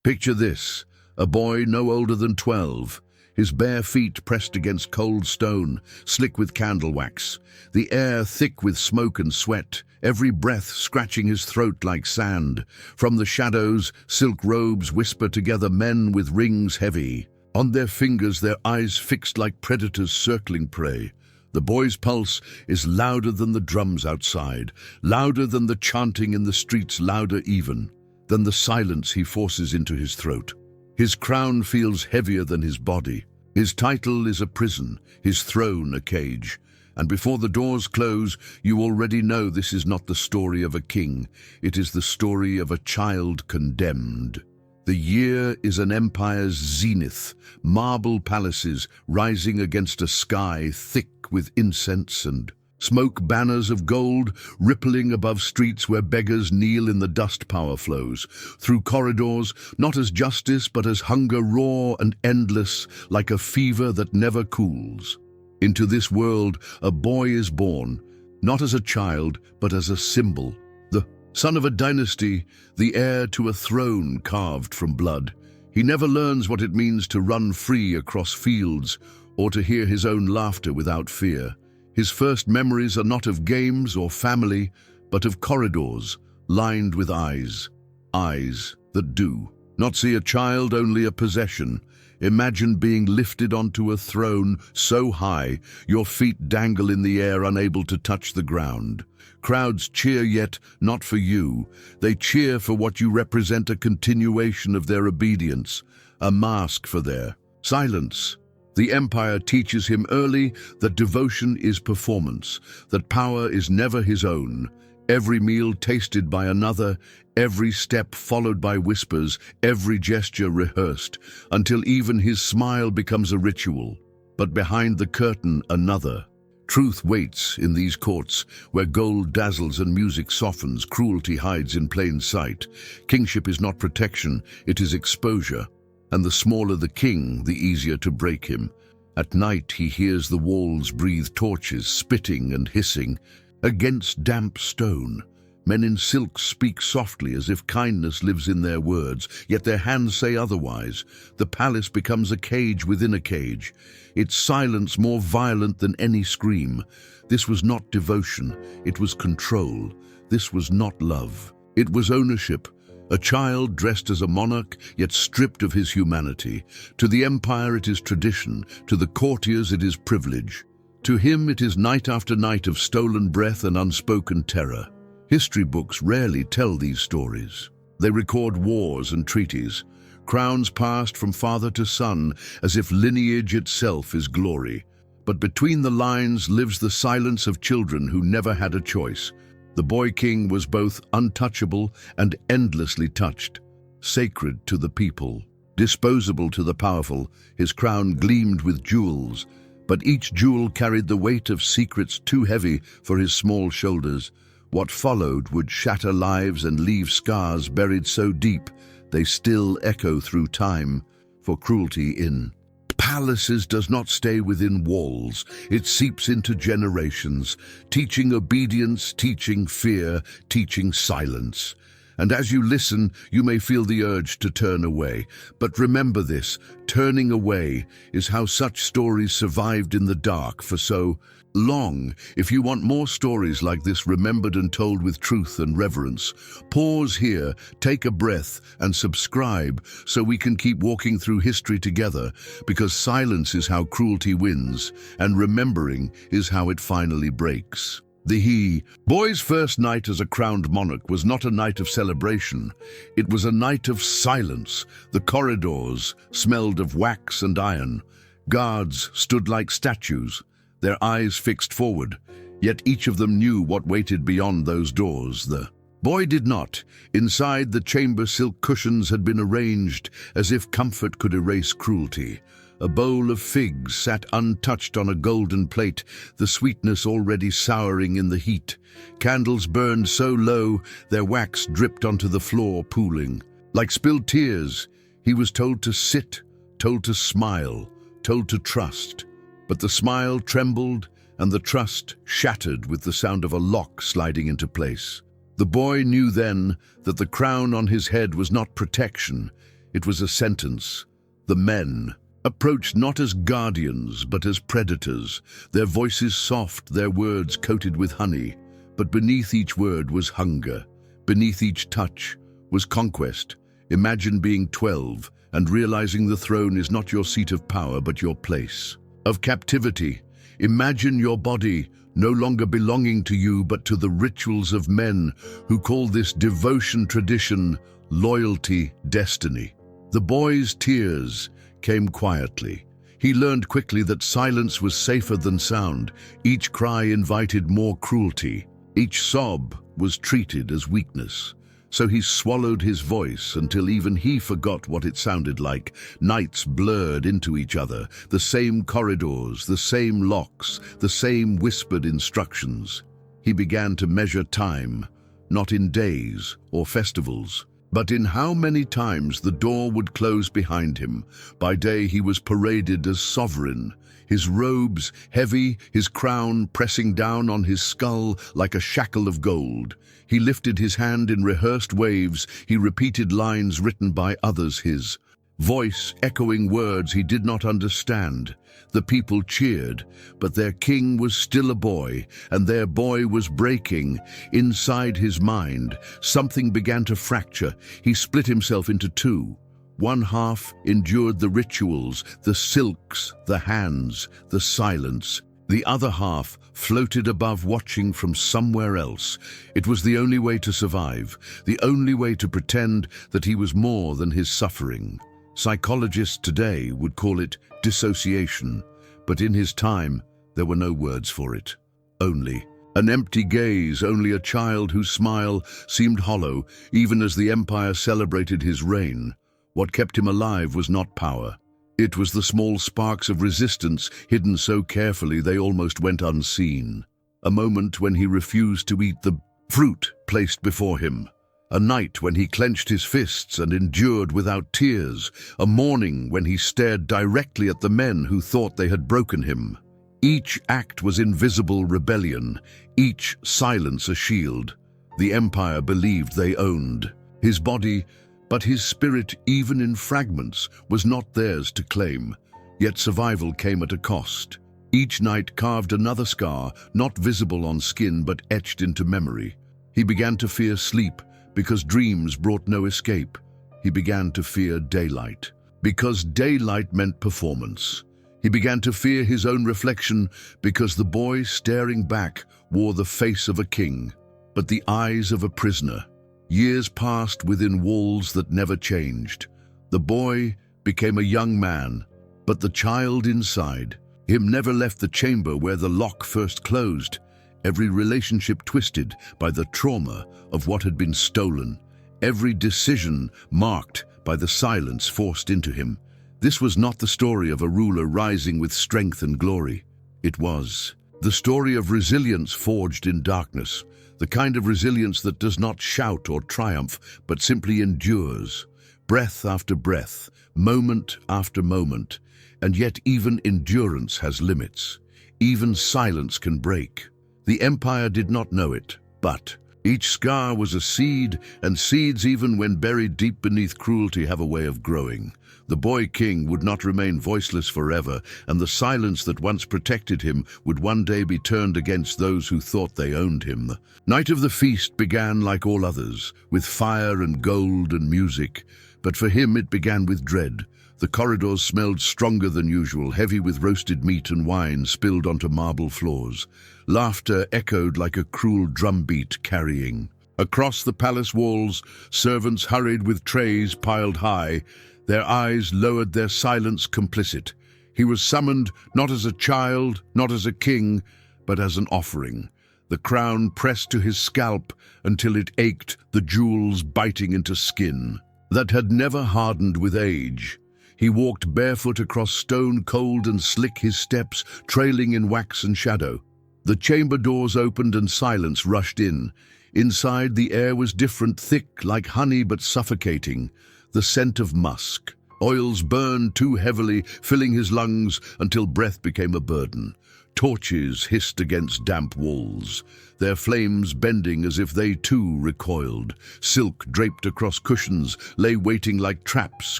Picture this, a boy no older than 12, his bare feet pressed against cold stone, slick with candle wax, the air thick with smoke and sweat, every breath scratching his throat like sand. From the shadows, silk robes whisper together, men with rings heavy. On their fingers, their eyes fixed like predators circling prey. The boy's pulse is louder than the drums outside, louder than the chanting in the streets, louder even than the silence he forces into his throat. His crown feels heavier than his body. His title is a prison, his throne a cage. And before the doors close, you already know this is not the story of a king. It is the story of a child condemned. The year is an empire's zenith, marble palaces rising against a sky thick with incense and smoke, banners of gold rippling above streets where beggars kneel in the dust. Power flows through corridors, not as justice but as hunger, raw and endless, like a fever that never cools. Into this world, a boy is born, not as a child but as a symbol. The son of a dynasty, the heir to a throne carved from blood. He never learns what it means to run free across fields or to hear his own laughter without fear. His first memories are not of games or family, but of corridors lined with eyes that do not see a child, only a possession. Imagine being lifted onto a throne so high your feet dangle in the air, unable to touch the ground. Crowds cheer, yet not for you. They cheer for what you represent, a continuation of their obedience, a mask for their silence. The empire teaches him early that devotion is performance, that power is never his own. Every meal tasted by another, every step followed by whispers, every gesture rehearsed, until even his smile becomes a ritual. But behind the curtain, another. Truth waits in these courts, where gold dazzles and music softens, cruelty hides in plain sight. Kingship is not protection, it is exposure. And the smaller the king, the easier to break him. At night he hears the walls breathe torches, spitting and hissing against damp stone. Men in silk speak softly as if kindness lives in their words, yet their hands say otherwise. The palace becomes a cage within a cage, its silence more violent than any scream. This was not devotion, it was control. This was not love, it was ownership. A child dressed as a monarch, yet stripped of his humanity. To the empire it is tradition, to the courtiers it is privilege. To him it is night after night of stolen breath and unspoken terror. History books rarely tell these stories. They record wars and treaties, crowns passed from father to son, as if lineage itself is glory. But between the lines lives the silence of children who never had a choice. The boy king was both untouchable and endlessly touched, sacred to the people, disposable to the powerful. His crown gleamed with jewels, but each jewel carried the weight of secrets too heavy for his small shoulders. What followed would shatter lives and leave scars buried so deep they still echo through time. For cruelty in palaces does not stay within walls. It seeps into generations, teaching obedience, teaching fear, teaching silence. And as you listen, you may feel the urge to turn away. But remember this, turning away is how such stories survived in the dark for so long. If you want more stories like this, remembered and told with truth and reverence, pause here, take a breath, and subscribe so we can keep walking through history together, because silence is how cruelty wins, and remembering is how it finally breaks. The boy's first night as a crowned monarch was not a night of celebration. It was a night of silence. The corridors smelled of wax and iron. Guards stood like statues, their eyes fixed forward, yet each of them knew what waited beyond those doors. The boy did not. Inside the chamber, silk cushions had been arranged as if comfort could erase cruelty. A bowl of figs sat untouched on a golden plate, the sweetness already souring in the heat. Candles burned so low, their wax dripped onto the floor, pooling. Like spilled tears, he was told to sit, told to smile, told to trust. But the smile trembled, and the trust shattered with the sound of a lock sliding into place. The boy knew then that the crown on his head was not protection. It was a sentence. The men approached not as guardians, but as predators, their voices soft, their words coated with honey. But beneath each word was hunger. Beneath each touch was conquest. Imagine being 12 and realizing the throne is not your seat of power, but your place of captivity. Imagine your body no longer belonging to you, but to the rituals of men who call this devotion tradition, loyalty, destiny. The boy's tears came quietly. He learned quickly that silence was safer than sound. Each cry invited more cruelty. Each sob was treated as weakness. So he swallowed his voice until even he forgot what it sounded like. Nights blurred into each other, the same corridors, the same locks, the same whispered instructions. He began to measure time, not in days or festivals, but in how many times the door would close behind him. By day he was paraded as sovereign, his robes heavy, his crown pressing down on his skull like a shackle of gold. He lifted his hand in rehearsed waves, he repeated lines written by others, his voice echoing words he did not understand. The people cheered, but their king was still a boy, and their boy was breaking. Inside his mind, something began to fracture. He split himself into two. One half endured the rituals, the silks, the hands, the silence. The other half floated above, watching from somewhere else. It was the only way to survive, the only way to pretend that he was more than his suffering. Psychologists today would call it dissociation, but in his time there were no words for it. Only an empty gaze, only a child whose smile seemed hollow, even as the empire celebrated his reign. What kept him alive was not power. It was the small sparks of resistance hidden so carefully they almost went unseen. A moment when he refused to eat the fruit placed before him. A night when he clenched his fists and endured without tears. A morning when he stared directly at the men who thought they had broken him. Each act was invisible rebellion, each silence a shield. The empire believed they owned his body, but his spirit, even in fragments, was not theirs to claim. Yet survival came at a cost. Each night carved another scar, not visible on skin but etched into memory. He began to fear sleep, because dreams brought no escape. He began to fear daylight, because daylight meant performance. He began to fear his own reflection, because the boy staring back wore the face of a king, but the eyes of a prisoner. Years passed within walls that never changed. The boy became a young man, but the child inside him never left the chamber where the lock first closed. Every relationship twisted by the trauma of what had been stolen. Every decision marked by the silence forced into him. This was not the story of a ruler rising with strength and glory. It was the story of resilience forged in darkness. The kind of resilience that does not shout or triumph, but simply endures, breath after breath, moment after moment. And yet even endurance has limits. Even silence can break. The empire did not know it, but each scar was a seed, and seeds, even when buried deep beneath cruelty, have a way of growing. The boy king would not remain voiceless forever, and the silence that once protected him would one day be turned against those who thought they owned him. The night of the feast began like all others, with fire and gold and music, but for him it began with dread. The corridors smelled stronger than usual, heavy with roasted meat and wine spilled onto marble floors. Laughter echoed like a cruel drumbeat carrying. Across the palace walls, servants hurried with trays piled high, their eyes lowered, their silence complicit. He was summoned not as a child, not as a king, but as an offering. The crown pressed to his scalp until it ached, the jewels biting into skin that had never hardened with age. He walked barefoot across stone, cold and slick, his steps trailing in wax and shadow. The chamber doors opened and silence rushed in. Inside, the air was different, thick like honey but suffocating. The scent of musk. Oils burned too heavily, filling his lungs until breath became a burden. Torches hissed against damp walls, their flames bending as if they too recoiled. Silk draped across cushions lay waiting like traps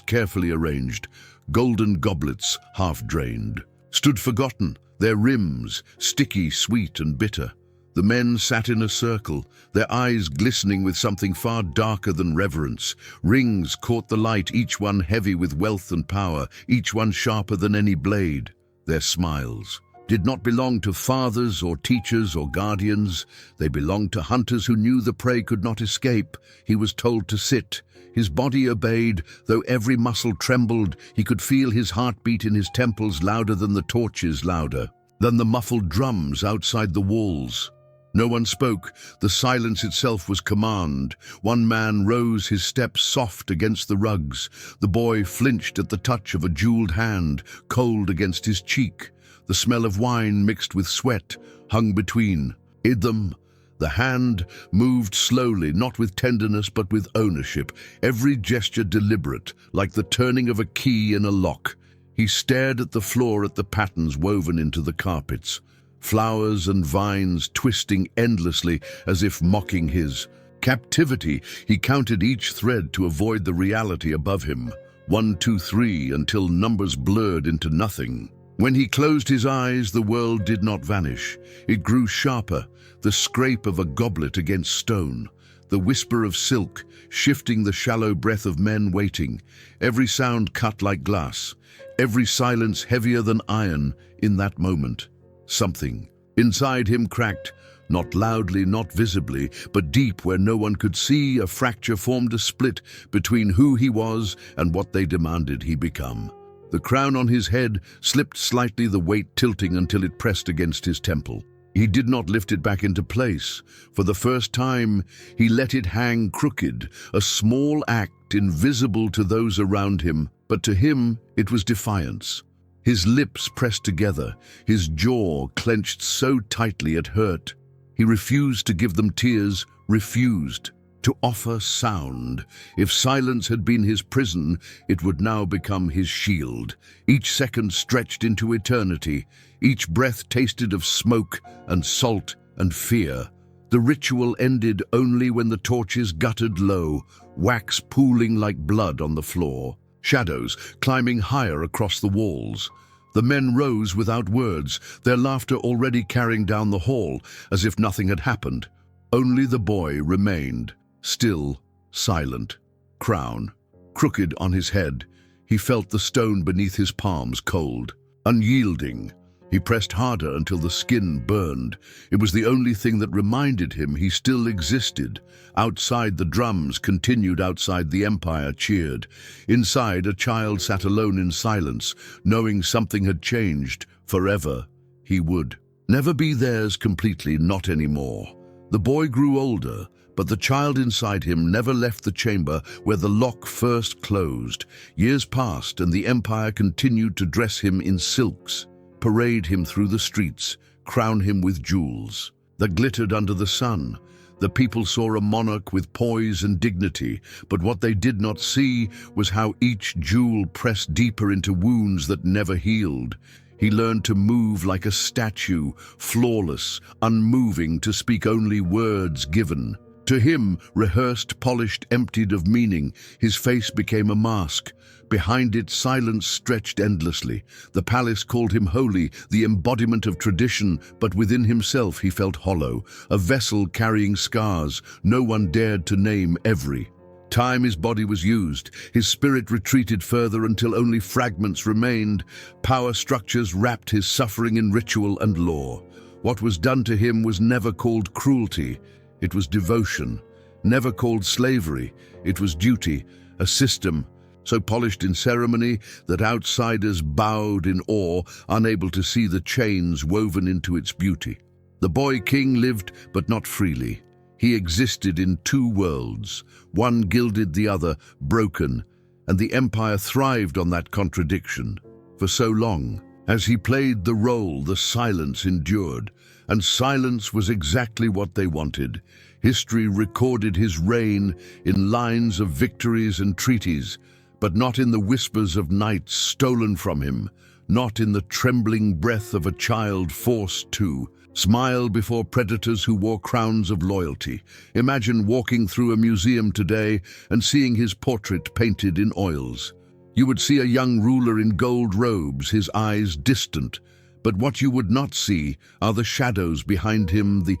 carefully arranged. Golden goblets, half drained, stood forgotten, their rims sticky, sweet and bitter. The men sat in a circle, their eyes glistening with something far darker than reverence. Rings caught the light, each one heavy with wealth and power, each one sharper than any blade. Their smiles did not belong to fathers or teachers or guardians. They belonged to hunters who knew the prey could not escape. He was told to sit. His body obeyed, though every muscle trembled. He could feel his heartbeat in his temples, louder than the torches, louder than the muffled drums outside the walls. No one spoke. The silence itself was command. One man rose, his steps soft against the rugs. The boy flinched at the touch of a jeweled hand, cold against his cheek. The smell of wine mixed with sweat hung between. Hid them. The hand moved slowly, not with tenderness but with ownership, every gesture deliberate, like the turning of a key in a lock. He stared at the floor, at the patterns woven into the carpets. Flowers and vines twisting endlessly as if mocking his captivity. He counted each thread to avoid the reality above him. 1, 2, 3, until numbers blurred into nothing. When he closed his eyes, the world did not vanish. It grew sharper, the scrape of a goblet against stone, the whisper of silk, shifting the shallow breath of men waiting, every sound cut like glass, every silence heavier than iron. In that moment, something inside him cracked, not loudly, not visibly, but deep where no one could see. A fracture formed, a split between who he was and what they demanded he become. The crown on his head slipped slightly, the weight tilting until it pressed against his temple. He did not lift it back into place. For the first time, he let it hang crooked, a small act invisible to those around him, but to him it was defiance. His lips pressed together, his jaw clenched so tightly it hurt. He refused to give them tears, refused to offer sound. If silence had been his prison, it would now become his shield. Each second stretched into eternity, each breath tasted of smoke and salt and fear. The ritual ended only when the torches guttered low, wax pooling like blood on the floor, shadows climbing higher across the walls. The men rose without words, their laughter already carrying down the hall, as if nothing had happened. Only the boy remained, still, silent, crown crooked on his head. He felt the stone beneath his palms cold, unyielding. He pressed harder until the skin burned. It was the only thing that reminded him he still existed. Outside, the drums continued. Outside, the empire cheered. Inside, a child sat alone in silence, knowing something had changed. Forever, he would never be theirs completely, not anymore. The boy grew older, but the child inside him never left the chamber where the lock first closed. Years passed, and the empire continued to dress him in silks, parade him through the streets, crown him with jewels that glittered under the sun. The people saw a monarch with poise and dignity, but what they did not see was how each jewel pressed deeper into wounds that never healed. He learned to move like a statue, flawless, unmoving, to speak only words given. To him, rehearsed, polished, emptied of meaning, his face became a mask. Behind it, silence stretched endlessly. The palace called him holy, the embodiment of tradition, but within himself he felt hollow, a vessel carrying scars no one dared to name. Every time his body was used, his spirit retreated further until only fragments remained. Power structures wrapped his suffering in ritual and law. What was done to him was never called cruelty. It was devotion. Never called slavery. It was duty, a system so polished in ceremony that outsiders bowed in awe, unable to see the chains woven into its beauty. The boy king lived, but not freely. He existed in two worlds, one gilded, the other broken, and the empire thrived on that contradiction. For so long, as he played the role, the silence endured, and silence was exactly what they wanted. History recorded his reign in lines of victories and treaties, but not in the whispers of nights stolen from him. not in the trembling breath of a child forced to. Smile before predators who wore crowns of loyalty. Imagine walking through a museum today and seeing his portrait painted in oils. You would see a young ruler in gold robes, his eyes distant. But what you would not see are the shadows behind him, the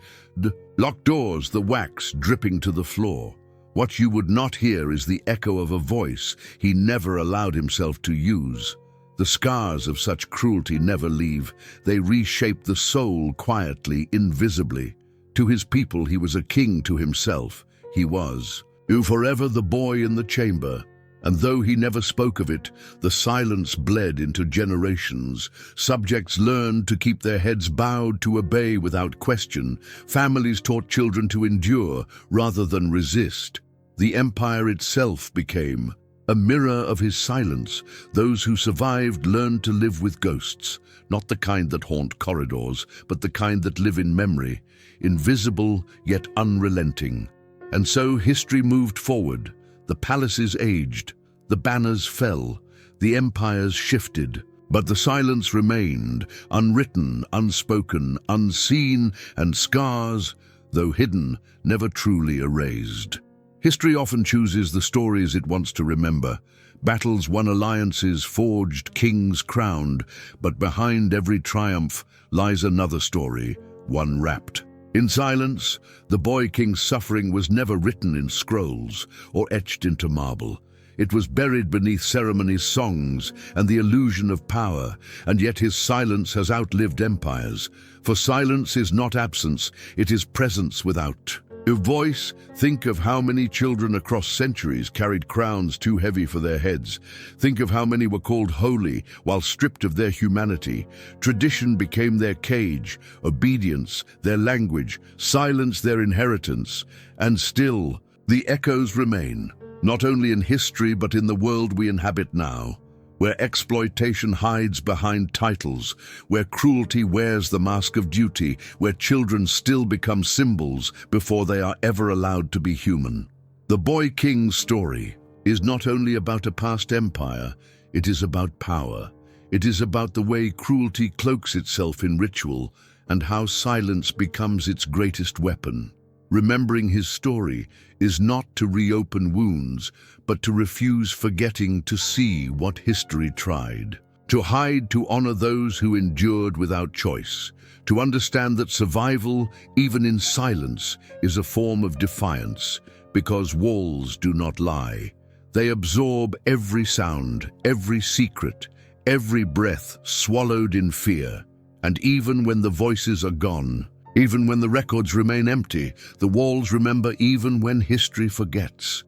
locked doors, the wax dripping to the floor. What you would not hear is the echo of a voice he never allowed himself to use. The scars of such cruelty never leave. They reshape the soul quietly, invisibly. To his people he was a king, to himself he was forever the boy in the chamber. And though he never spoke of it, the silence bled into generations. Subjects learned to keep their heads bowed, to obey without question. Families taught children to endure rather than resist. The empire itself became a mirror of his silence. Those who survived learned to live with ghosts, not the kind that haunt corridors, but the kind that live in memory, invisible yet unrelenting. And so history moved forward. The palaces aged, the banners fell, the empires shifted, but the silence remained, unwritten, unspoken, unseen, and scars, though hidden, never truly erased. History often chooses the stories it wants to remember. Battles won, alliances forged, kings crowned, but behind every triumph lies another story, one wrapped in silence. The boy king's suffering was never written in scrolls or etched into marble. It was buried beneath ceremonies, songs, and the illusion of power, and yet his silence has outlived empires. For silence is not absence, it is presence without a voice. Think of how many children across centuries carried crowns too heavy for their heads. Think of how many were called holy while stripped of their humanity. Tradition became their cage, obedience their language, silence their inheritance. And still, the echoes remain, not only in history but in the world we inhabit now, where exploitation hides behind titles, where cruelty wears the mask of duty, where children still become symbols before they are ever allowed to be human. The Boy King's story is not only about a past empire, it is about power. It is about the way cruelty cloaks itself in ritual and how silence becomes its greatest weapon. Remembering his story is not to reopen wounds, but to refuse forgetting to see what history tried. To hide, to honor those who endured without choice. To understand that survival, even in silence, is a form of defiance, because walls do not lie. They absorb every sound, every secret, every breath swallowed in fear. And even when the voices are gone, even when the records remain empty, the walls remember even when history forgets.